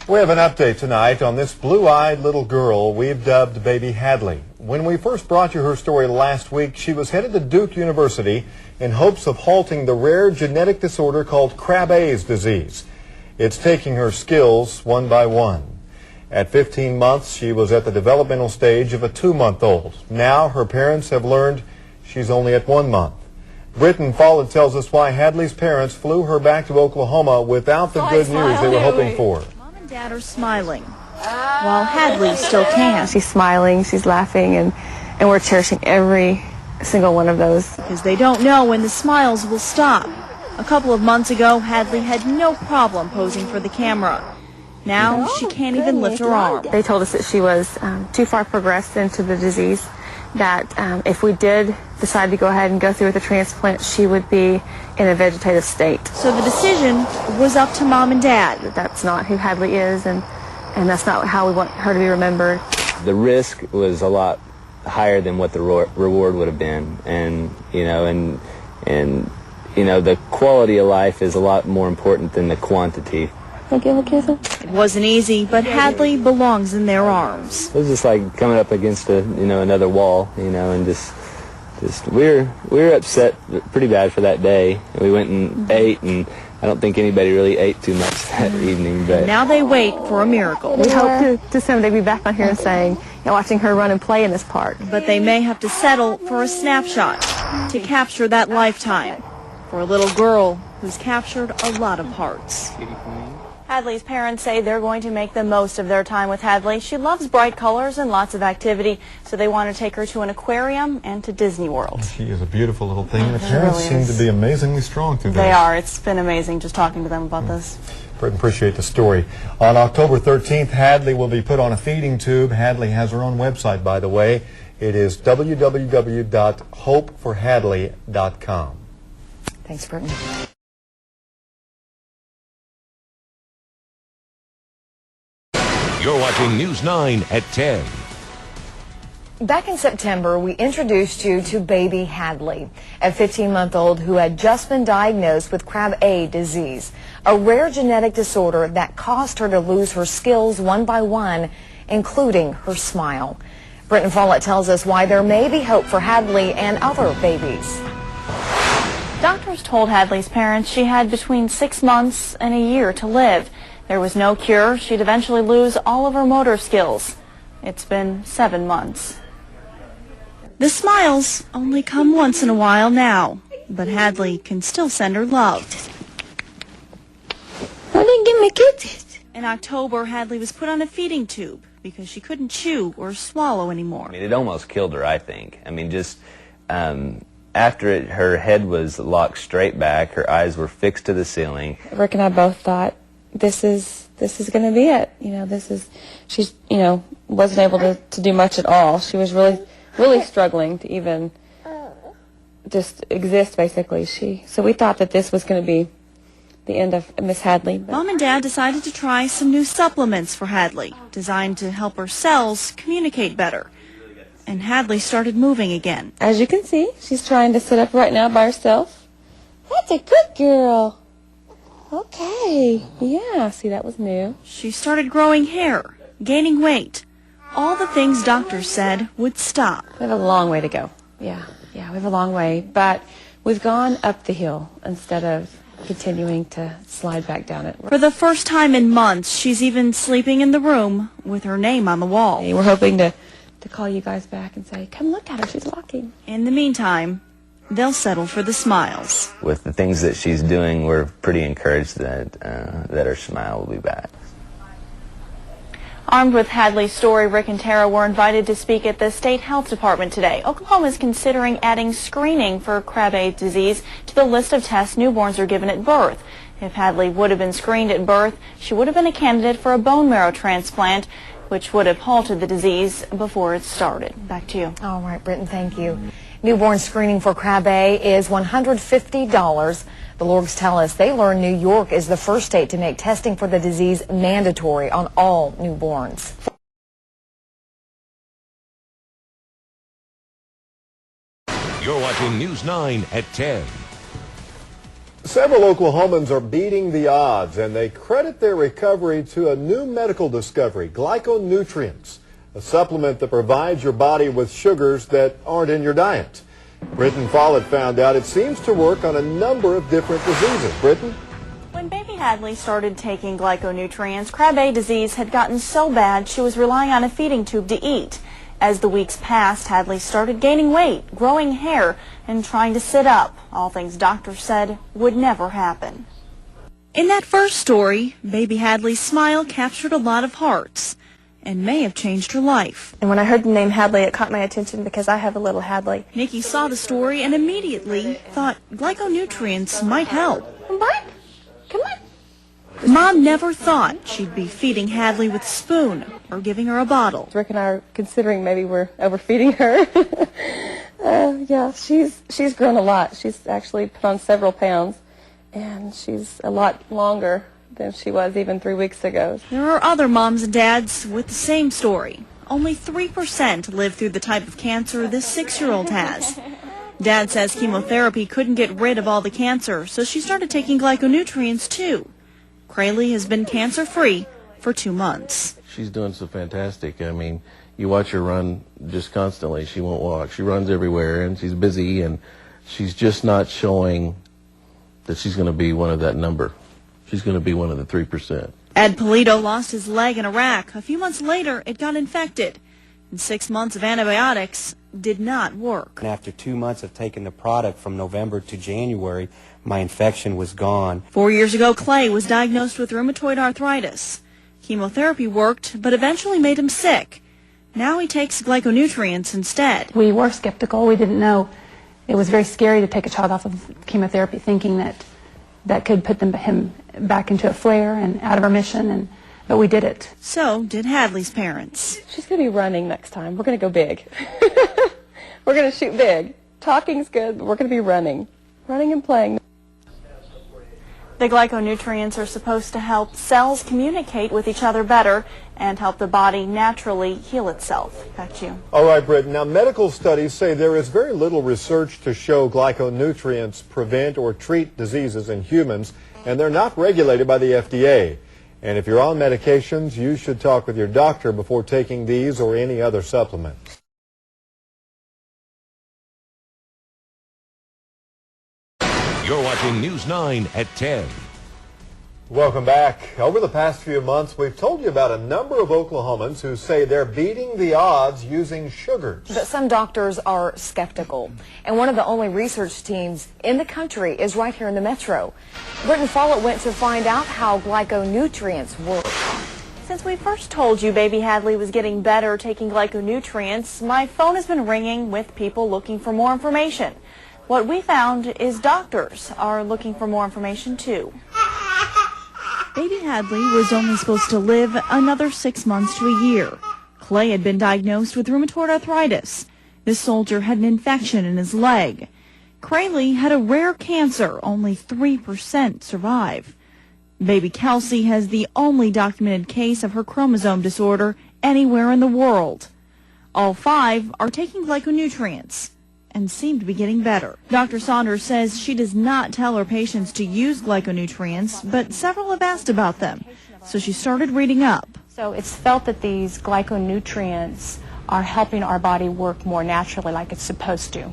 We have an update tonight on this blue-eyed little girl we've dubbed Baby Hadley. When we first brought you her story last week, she was headed to Duke University in hopes of halting the rare genetic disorder called Krabbe's disease. It's taking her skills one by one. At 15 months, she was at the developmental stage of a 2-month-old. Now her parents have learned she's only at 1 month. Britton Follett tells us why Hadley's parents flew her back to Oklahoma without the good news they were hoping for. Mom and Dad are smiling, while Hadley still can't. She's smiling, she's laughing, and we're cherishing every single one of those. Because they don't know when the smiles will stop. A couple of months ago, Hadley had no problem posing for the camera. Now she can't even lift her arm. They told us that she was too far progressed into the disease, that if we did decide to go ahead and go through with the transplant, she would be in a vegetative state. So the decision was up to Mom and Dad. That's not who Hadley is, and that's not how we want her to be remembered. The risk was a lot higher than what the reward would have been, and the quality of life is a lot more important than the quantity. It wasn't easy, but Hadley belongs in their arms. It was just like coming up against another wall, and just we were upset pretty bad for that day. We went and ate, and I don't think anybody really ate too much that evening. But now they wait for a miracle. We hope to someday be back on here and saying, watching her run and play in this park. But they may have to settle for a snapshot to capture that lifetime for a little girl who's captured a lot of hearts. Hadley's parents say they're going to make the most of their time with Hadley. She loves bright colors and lots of activity, so they want to take her to an aquarium and to Disney World. She is a beautiful little thing, and the parents seem to be amazingly strong through this. They are. It's been amazing just talking to them about this. Britton, appreciate the story. On October 13th, Hadley will be put on a feeding tube. Hadley has her own website, by the way. It is www.hopeforhadley.com. Thanks, Britton. You're watching News 9 at 10. Back in September, we introduced you to baby Hadley, a 15-month-old who had just been diagnosed with Krabbe disease, a rare genetic disorder that caused her to lose her skills one by one, including her smile. Britton Follett tells us why there may be hope for Hadley and other babies. Doctors told Hadley's parents she had between 6 months and a year to live. There was no cure. She'd eventually lose all of her motor skills. It's been 7 months. The smiles only come once in a while now, but Hadley can still send her love. I didn't get my kisses. In October, Hadley was put on a feeding tube because she couldn't chew or swallow anymore. I mean, it almost killed her, I think. I mean, just after her head was locked straight back, her eyes were fixed to the ceiling. Rick and I both thought, this is going to be it. She's wasn't able to do much at all. She was really struggling to even just exist, basically. So we thought that this was going to be the end of Miss Hadley. Mom and Dad decided to try some new supplements for Hadley, designed to help her cells communicate better. And Hadley started moving again. As you can see, she's trying to sit up right now by herself. That's a good girl. Okay, yeah, see, that was new. She started growing hair, gaining weight. All the things doctors said would stop. We have a long way to go. Yeah, we have a long way. But we've gone up the hill instead of continuing to slide back down it. For the first time in months, she's even sleeping in the room with her name on the wall. We're hoping to call you guys back and say, come look at her, she's walking. In the meantime, they'll settle for the smiles. With the things that she's doing, we're pretty encouraged that her smile will be back. Armed with Hadley's story, Rick and Tara were invited to speak at the State Health Department today. Oklahoma is considering adding screening for Krabbe disease to the list of tests newborns are given at birth. If Hadley would have been screened at birth, she would have been a candidate for a bone marrow transplant, which would have halted the disease before it started. Back to you. All right, Britton, thank you. Newborn screening for Krabbe is $150. The Lorgs tell us they learned New York is the first state to make testing for the disease mandatory on all newborns. You're watching News 9 at 10. Several Oklahomans are beating the odds, and they credit their recovery to a new medical discovery, glyconutrients, a supplement that provides your body with sugars that aren't in your diet. Britton Follett found out it seems to work on a number of different diseases. Britton? When baby Hadley started taking glyconutrients, Krabbe disease had gotten so bad she was relying on a feeding tube to eat. As the weeks passed, Hadley started gaining weight, growing hair, and trying to sit up, all things doctors said would never happen. In that first story, baby Hadley's smile captured a lot of hearts and may have changed her life. And when I heard the name Hadley, it caught my attention because I have a little Hadley. Nikki saw the story and immediately thought glyconutrients might help. What? Come on. Mom never thought she'd be feeding Hadley with a spoon or giving her a bottle. Rick and I are considering maybe we're overfeeding her. Yeah, she's grown a lot. She's actually put on several pounds, and she's a lot longer than she was even 3 weeks ago. There are other moms and dads with the same story. Only 3% live through the type of cancer this 6-year-old has. Dad says chemotherapy couldn't get rid of all the cancer, so she started taking glyconutrients too. Kraylee has been cancer-free for 2 months. She's doing so fantastic. I mean, you watch her run just constantly. She won't walk. She runs everywhere, and she's busy, and she's just not showing that she's going to be one of that number. She's going to be one of the 3%. Ed Polito lost his leg in Iraq. A few months later, it got infected. And 6 months of antibiotics did not work. And after 2 months of taking the product from November to January, my infection was gone. 4 years ago, Clay was diagnosed with rheumatoid arthritis. Chemotherapy worked, but eventually made him sick. Now he takes glyconutrients instead. We were skeptical. We didn't know. It was very scary to take a child off of chemotherapy thinking that could put him back into a flare and out of remission, but we did it. So did Hadley's parents. She's going to be running next time. We're going to go big. We're going to shoot big. Talking's good, but we're going to be running and playing. The glyconutrients are supposed to help cells communicate with each other better and help the body naturally heal itself. Back to you. All right, Britton. Now, medical studies say there is very little research to show glyconutrients prevent or treat diseases in humans, and they're not regulated by the FDA. And if you're on medications, you should talk with your doctor before taking these or any other supplements. You're watching News 9 at 10. Welcome back. Over the past few months, we've told you about a number of Oklahomans who say they're beating the odds using sugars. But some doctors are skeptical. And one of the only research teams in the country is right here in the metro. Britton Follett went to find out how glyconutrients work. Since we first told you baby Hadley was getting better taking glyconutrients, my phone has been ringing with people looking for more information. What we found is doctors are looking for more information too. Baby Hadley was only supposed to live another 6 months to a year. Clay had been diagnosed with rheumatoid arthritis. This soldier had an infection in his leg. Kraylee had a rare cancer. Only 3% survive. Baby Kelsey has the only documented case of her chromosome disorder anywhere in the world. All 5 are taking glyconutrients and seem to be getting better. Dr. Saunders says she does not tell her patients to use glyconutrients, but several have asked about them, so she started reading up. So it's felt that these glyconutrients are helping our body work more naturally like it's supposed to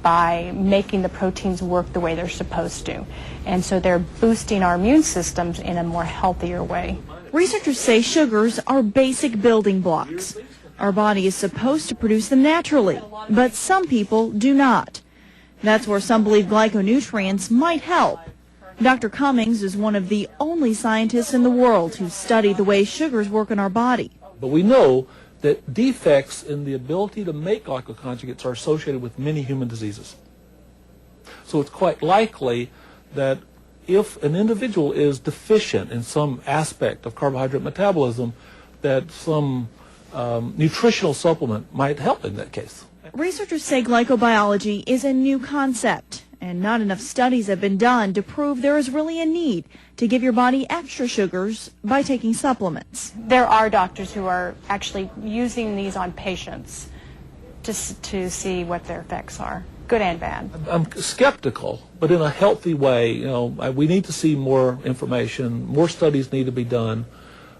by making the proteins work the way they're supposed to. And so they're boosting our immune systems in a more healthier way. Researchers say sugars are basic building blocks. Our body is supposed to produce them naturally, but some people do not. That's where some believe glyconutrients might help. Dr. Cummings is one of the only scientists in the world who study the way sugars work in our body. But we know that defects in the ability to make glycoconjugates are associated with many human diseases. So it's quite likely that if an individual is deficient in some aspect of carbohydrate metabolism, that some nutritional supplement might help in that case. Researchers say glycobiology is a new concept, and not enough studies have been done to prove there is really a need to give your body extra sugars by taking supplements. There are doctors who are actually using these on patients to see what their effects are. good and bad. I'm skeptical, but in a healthy way. You know, we need to see more information. More studies need to be done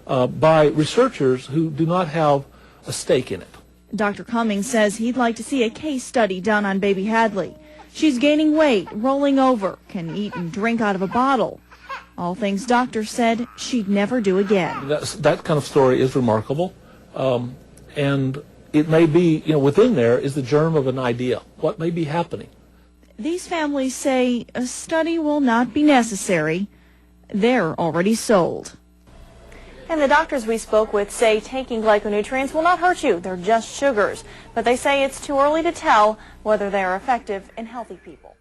by researchers who do not have a stake in it. Dr. Cummings says he'd like to see a case study done on baby Hadley. She's gaining weight, rolling over, can eat and drink out of a bottle. All things doctors said she'd never do again. That kind of story is remarkable, and it may be, you know, within there is the germ of an idea. What may be happening? These families say a study will not be necessary. They're already sold. And the doctors we spoke with say taking glyconutrients will not hurt you. They're just sugars. But they say it's too early to tell whether they are effective in healthy people.